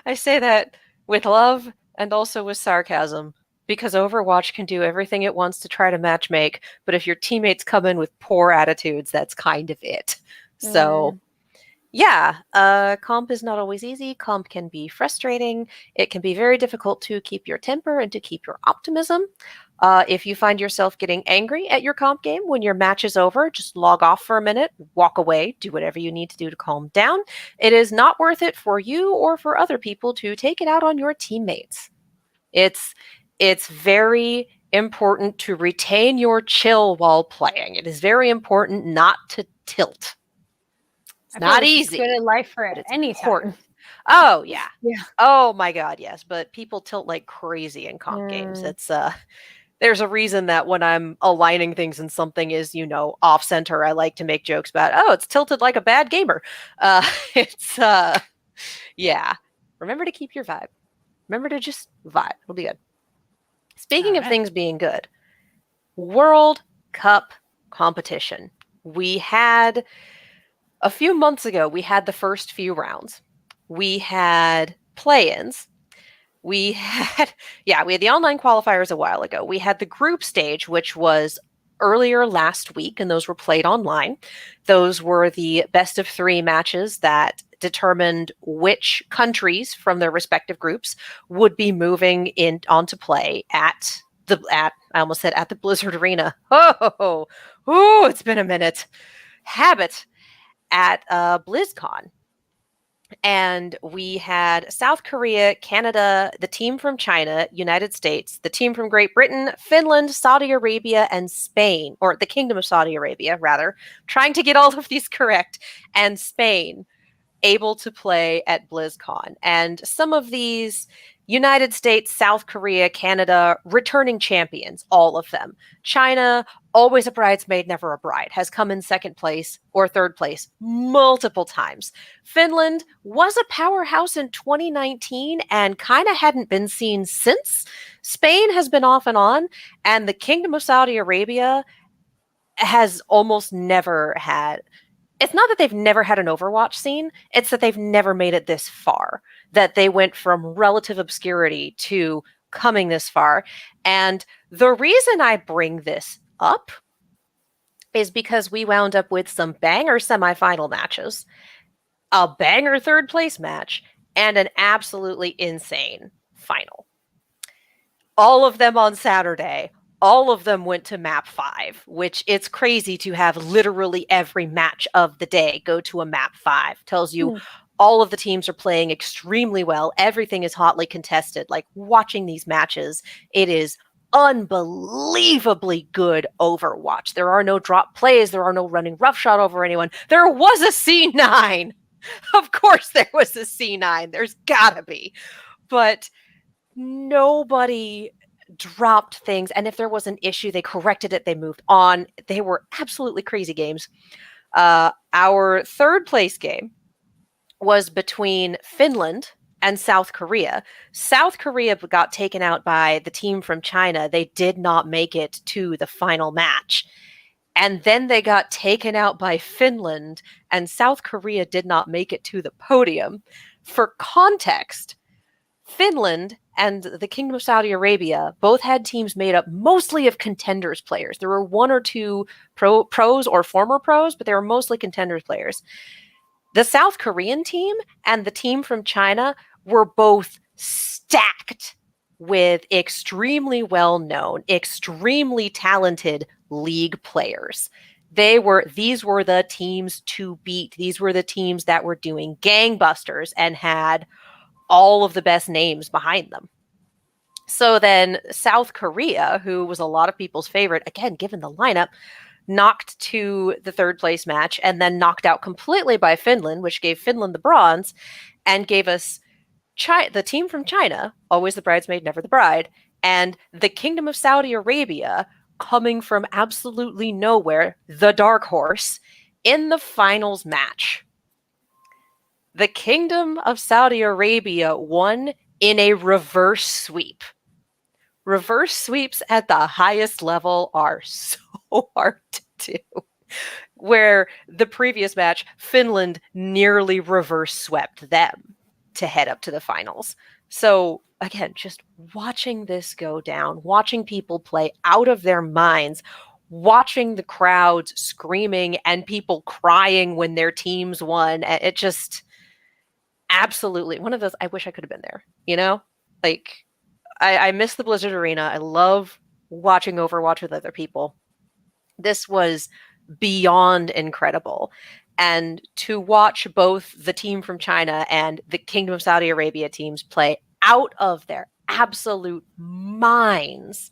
I say that with love and also with sarcasm, because Overwatch can do everything it wants to try to matchmake, but if your teammates come in with poor attitudes, that's kind of it. So, yeah, comp is not always easy. Comp can be frustrating. It can be very difficult to keep your temper and to keep your optimism. If you find yourself getting angry at your comp game when your match is over, just log off for a minute, walk away, do whatever you need to do to calm down. It is not worth it for you or for other people to take it out on your teammates. It's very important to retain your chill while playing. It is very important not to tilt. It's not easy. Good at life for it any time. Oh yeah. Yeah. Oh my God, yes. But people tilt like crazy in comp games. It's there's a reason that when I'm aligning things and something is, off center, I like to make jokes about, oh, it's tilted like a bad gamer. Yeah. Remember to keep your vibe. Remember to just vibe. It'll be good. Speaking of things being good, World Cup competition. We had a few months ago, we had the first few rounds. We had play-ins. We had the online qualifiers a while ago. We had the group stage, which was earlier last week, and those were played online. Those were the best of 3 matches that determined which countries from their respective groups would be moving on to play at I almost said at the Blizzard Arena. Oh, it's been a minute. Habit at BlizzCon. And we had South Korea, Canada, the team from China, United States, the team from Great Britain, Finland, Saudi Arabia, and Spain, or the Kingdom of Saudi Arabia, rather, trying to get all of these correct, and Spain able to play at BlizzCon. And some of these United States, South Korea, Canada, returning champions, all of them. China, always a bridesmaid, never a bride, has come in 2nd place or 3rd place multiple times. Finland was a powerhouse in 2019 and kind of hadn't been seen since. Spain has been off and on, and the Kingdom of Saudi Arabia has almost never had. It's not that they've never had an Overwatch scene, it's that they've never made it this far, that they went from relative obscurity to coming this far. And the reason I bring this up is because we wound up with some banger semifinal matches, a banger 3rd place match, and an absolutely insane final. All of them on Saturday. All of them went to map 5, which it's crazy to have literally every match of the day go to a map 5. Tells you all of the teams are playing extremely well. Everything is hotly contested. Like, watching these matches, it is unbelievably good Overwatch. There are no drop plays. There are no running roughshod over anyone. There was a C9. Of course there was a C9. There's gotta be. But nobody dropped things, and if there was an issue, they corrected it, they moved on. They were absolutely crazy games. Our 3rd place game was between Finland and South Korea. South Korea got taken out by the team from China. They did not make it to the final match. And then they got taken out by Finland, and South Korea did not make it to the podium. For context, Finland and the Kingdom of Saudi Arabia both had teams made up mostly of contenders players. There were 1 or 2 pros or former pros, but they were mostly contenders players. The South Korean team and the team from China were both stacked with extremely well-known, extremely talented league players. These were the teams to beat. These were the teams that were doing gangbusters and had all of the best names behind them. So then South Korea, who was a lot of people's favorite, again, given the lineup, knocked to the third place match and then knocked out completely by Finland, which gave Finland the bronze and gave us the team from China, always the bridesmaid, never the bride, and the Kingdom of Saudi Arabia coming from absolutely nowhere, the dark horse, in the finals match. The Kingdom of Saudi Arabia won in a reverse sweep. Reverse sweeps at the highest level are so hard to do. Where the previous match, Finland nearly reverse swept them to head up to the finals. So again, just watching this go down, watching people play out of their minds, watching the crowds screaming and people crying when their teams won. It just absolutely one of those. I wish I could have been there, you know, like I miss the Blizzard Arena. I love watching Overwatch with other people. This was beyond incredible. And to watch both the team from China and the Kingdom of Saudi Arabia teams play out of their absolute minds,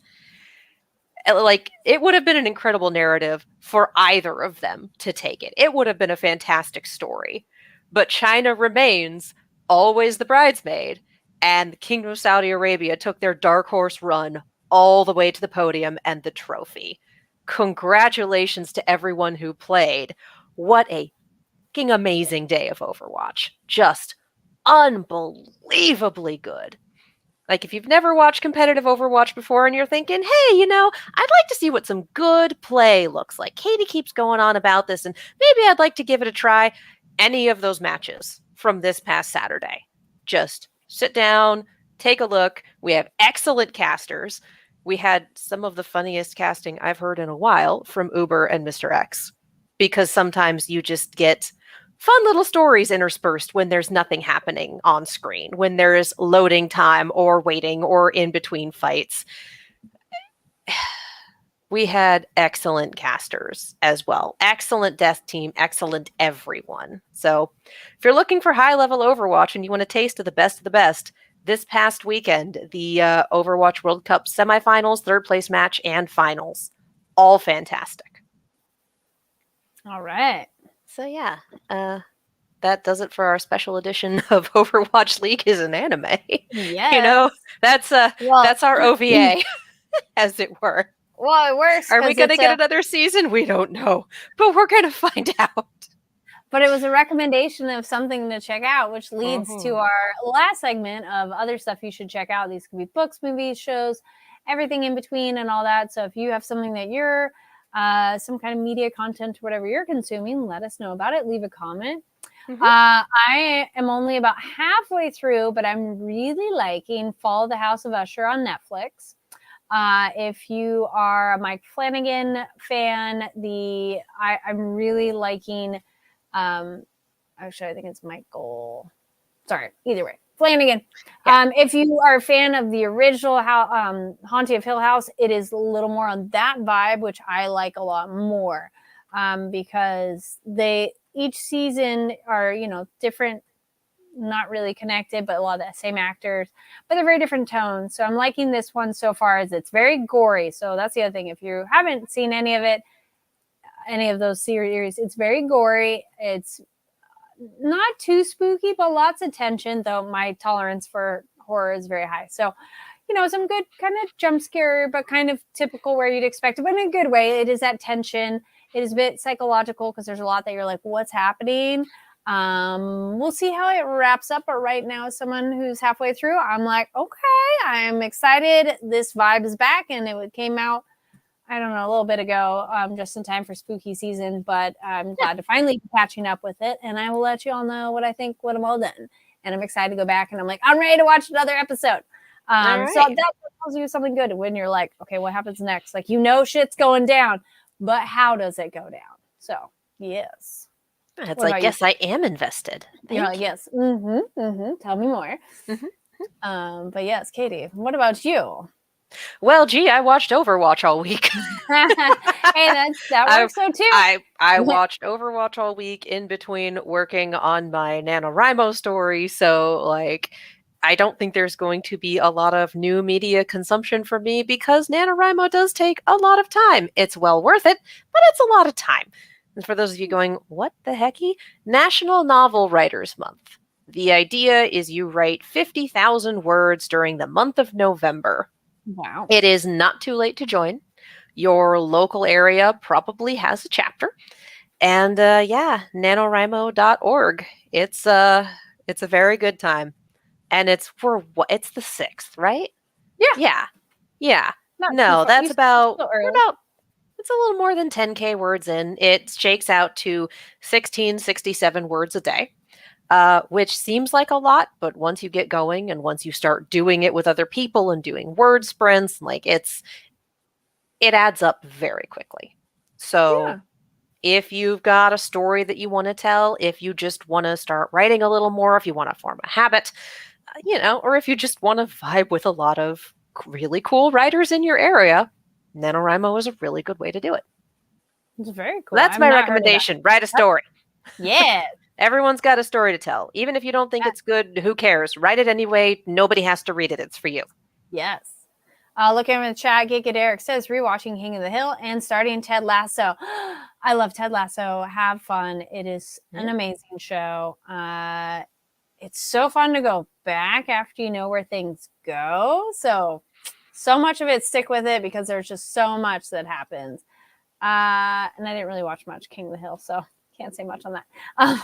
like it would have been an incredible narrative for either of them to take it. It would have been a fantastic story. But China remains always the bridesmaid, and the Kingdom of Saudi Arabia took their dark horse run all the way to the podium and the trophy. Congratulations to everyone who played. What a fucking amazing day of Overwatch. Just unbelievably good. Like, if you've never watched competitive Overwatch before and you're thinking, hey, you know, I'd like to see what some good play looks like. Katie keeps going on about this, and maybe I'd like to give it a try. Any of those matches from this past Saturday. Just sit down, take a look. We have excellent casters. We had some of the funniest casting I've heard in a while from Uber and Mr. X, because sometimes you just get fun little stories interspersed when there's nothing happening on screen, when there's loading time or waiting or in between fights. We had excellent casters as well. Excellent death team, excellent everyone. So if you're looking for high-level Overwatch and you want a taste of the best, this past weekend, the Overwatch World Cup semifinals, third place match, and finals. All fantastic. All right. So yeah, that does it for our special edition of Overwatch League is an anime. Yeah. You know, that's our OVA, as it were. Well, it works. Are we going to get another season? We don't know, but we're going to find out. But it was a recommendation of something to check out, which leads to our last segment of other stuff you should check out. These could be books, movies, shows, everything in between and all that. So if you have something that you're, some kind of media content, whatever you're consuming, let us know about it. Leave a comment. I am only about halfway through, but I'm really liking Fall of the House of Usher on Netflix. If you are a Mike Flanagan fan, I'm really liking, actually, I think it's Michael. Sorry, either way, Flanagan. Yeah. If you are a fan of the original Haunting of Hill House, it is a little more on that vibe, which I like a lot more, because each season are, you know, different, not really connected, but a lot of the same actors, but they're very different tones. So I'm liking this one so far, as it's very gory. So that's the other thing. If you haven't seen any of it, any of those series, it's very gory. It's not too spooky, but lots of tension, though my tolerance for horror is very high. So, you know, some good kind of jump scare, but kind of typical where you'd expect it, but in a good way. It is that tension. It is a bit psychological because there's a lot that you're like, what's happening? We'll see how it wraps up. But right now, as someone who's halfway through, I'm like, okay, I'm excited. This vibe is back, and it came out, I don't know, a little bit ago, just in time for spooky season. But I'm glad to finally be catching up with it, and I will let you all know what I think when I'm all done. And I'm excited to go back, and I'm like, I'm ready to watch another episode. Right. So that tells you something good when you're like, okay, what happens next? Like, you know, shit's going down, but how does it go down? So yes. It's like, yes, I am invested. You're like, yes. Tell me more. But yes, Katie, what about you? Well, gee, I watched Overwatch all week. Hey, that I, works so too. I watched Overwatch all week in between working on my NaNoWriMo story. So, like, I don't think there's going to be a lot of new media consumption for me because NaNoWriMo does take a lot of time. It's well worth it, but it's a lot of time. And for those of you going, what the hecky? National Novel Writers Month. The idea is you write 50,000 words during the month of November. Wow. It is not too late to join. Your local area probably has a chapter. And yeah, NaNoWriMo.org. It's a very good time. And it's for what? It's the 6th, right? Yeah. Yeah. Not too No, far. that's about Still we're early. about it's a little more than 10K words in. It shakes out to 1667 words a day. Which seems like a lot, but once you get going and once you start doing it with other people and doing word sprints, like it adds up very quickly. So Yeah. if you've got a story that you want to tell, if you just want to start writing a little more, if you want to form a habit, or if you just want to vibe with a lot of really cool writers in your area, NaNoWriMo is a really good way to do it. It's very cool. That's I've my not heard of that. recommendation. Write a story. Yeah. Everyone's got a story to tell. Even if you don't think it's good, who cares? Write it anyway. Nobody has to read it. It's for you. Yes. Looking in the chat, Giga Derek says rewatching King of the Hill and starting Ted Lasso. I love Ted Lasso. Have fun. It is an amazing show. It's so fun to go back after you know where things go. So much of it, stick with it because there's just so much that happens. And I didn't really watch much King of the Hill, so can't say much on that.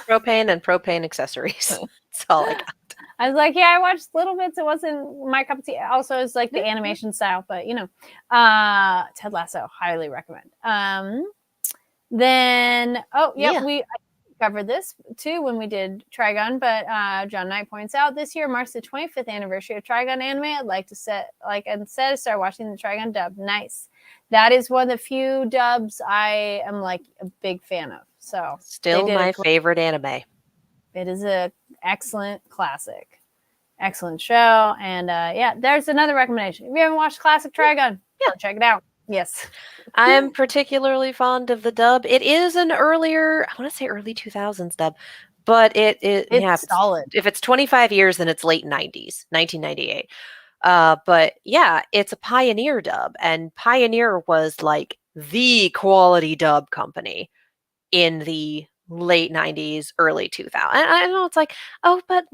Propane and propane accessories. That's all I got. I was like, yeah, I watched little bits. It wasn't my cup of tea. Also, it's like the animation style, but Ted Lasso, highly recommend. Then, we covered this too when we did Trigun, but John Knight points out this year marks the 25th anniversary of Trigun anime. I'd like to start watching the Trigun dub. Nice. That is one of the few dubs I am like a big fan of. So still my favorite anime. It is a excellent classic. Excellent show. And there's another recommendation. If you haven't watched classic Trigun, check it out. Yes. I'm particularly fond of the dub. It is an earlier, I want to say early 2000s dub, but it's solid. If it's 25 years, then it's late 90s, 1998. But yeah, it's a Pioneer dub, and Pioneer was like the quality dub company in the late 90s, early 2000s. I know it's like, oh, but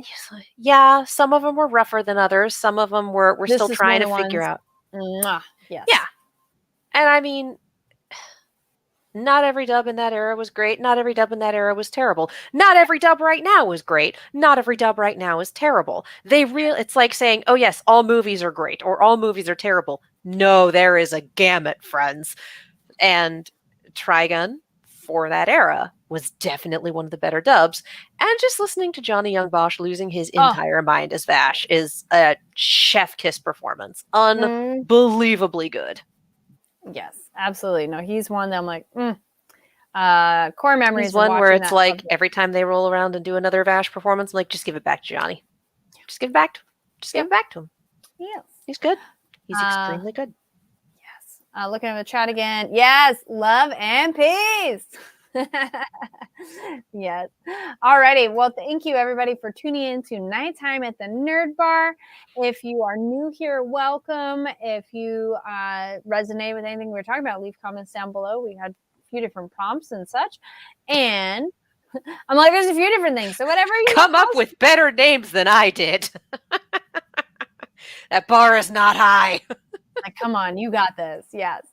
yeah, some of them were rougher than others. Some of them we're still trying to figure out. Yes. Yeah. And I mean, not every dub in that era was great. Not every dub in that era was terrible. Not every dub right now is great. Not every dub right now is terrible. It's like saying, oh yes, all movies are great or all movies are terrible. No, there is a gamut, friends. And Trigun for that era was definitely one of the better dubs. And just listening to Johnny Young Bosch losing his entire mind as Vash is a chef kiss performance. Unbelievably good. Yes, absolutely. No, he's one that I'm like, core memories. He's one where it's like every time they roll around and do another Vash performance, I'm like, just give it back to Johnny. Just give it back to him. Just give it back to him. Yes. He's good. He's extremely good. Yes. Looking at the chat again. Yes. Love and peace. Yes. Alrighty. Well, thank you everybody for tuning in to Nighttime at the Nerd Bar. If you are new here, welcome. If you resonate with anything we're talking about, leave comments down below. We had a few different prompts and such. And I'm like, there's a few different things. So whatever you come up with better names than I did. That bar is not high. Like, come on, you got this. Yes.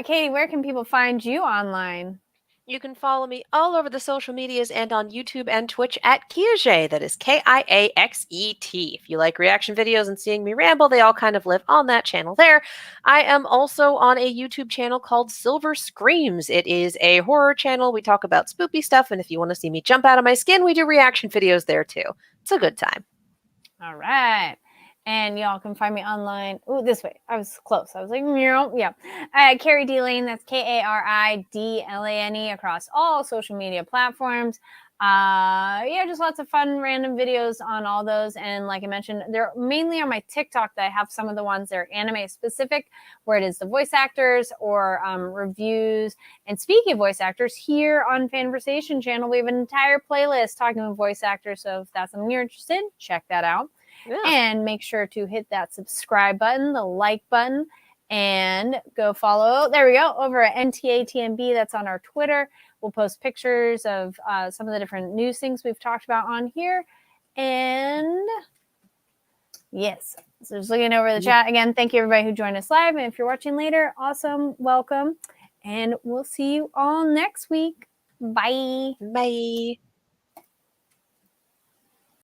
Katie, where can people find you online? You can follow me all over the social medias and on YouTube and Twitch at Kiaxet. That is Kiaxet. If you like reaction videos and seeing me ramble, they all kind of live on that channel there. I am also on a YouTube channel called Silver Screams. It is a horror channel. We talk about spooky stuff, and if you want to see me jump out of my skin, we do reaction videos there too. It's a good time. All right. And y'all can find me online. Oh, this way. I was close. I was like, yeah. Carrie D Lane. That's Karidlane across all social media platforms. Yeah, just lots of fun random videos on all those. And like I mentioned, they're mainly on my TikTok that I have some of the ones that are anime specific, where it is the voice actors or reviews. And speaking of voice actors, here on Fanversation channel, we have an entire playlist talking with voice actors. So if that's something you're interested in, check that out. Yeah. And make sure to hit that subscribe button, the like button, and go follow. There we go, over at NTATMB. That's on our Twitter. We'll post pictures of some of the different news things we've talked about on here. And yes, so just looking over the chat again. Thank you everybody who joined us live. And if you're watching later, awesome, welcome. And we'll see you all next week. Bye. Bye.